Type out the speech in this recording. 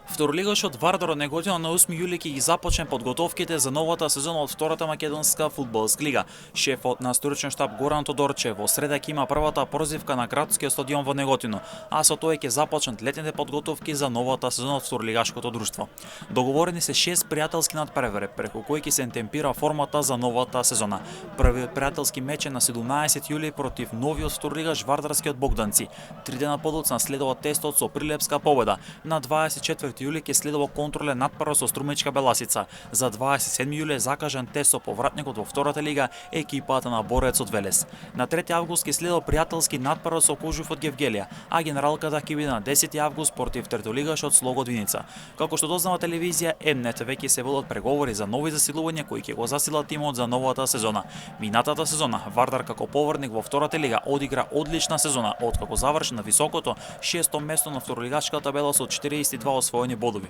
Второлигашот Вардар од негодина на 8 јули ќе ги започне подготовките за новата сезона од втората македонска фудбалска лига. Шефот на сторичен штаб Горан Тодорчев во среда ќе има првата прозивка на градскиот стадион во Неготино, а со тоа ќе започнат летните подготовки за новата сезона од второлигашкото друштво. Договорени се 6 пријателски надпревари, преку кои ќе се темпира формата за новата сезона. Првиот пријателски меч е на 17 јули против новиот второлигаш Вардарскиот Богданци. 3 дена подоцна следува тестот со Прилепска победа. На 24 јули ќе следува контролен надпревар со Струмичка Беласица. За 27 јули е закажан тест со повратникот во втората лига екипата на Борецот Велес. На 3 август ќе следува пријателски надпревар со Кожув од Гевгелија, а генералката ќе биде на 10 август против третолигашот Слогод Виница. Како што дознава телевизија М-нет, веќе се водат преговори за нови засилувања кои ќе го засилат тимот за новата сезона. Минатата сезона Вардар како повртник во втората лига одигра одлична сезона, откако заврши на високото 6-то место на второлигашката табела со 42 освоени бодови.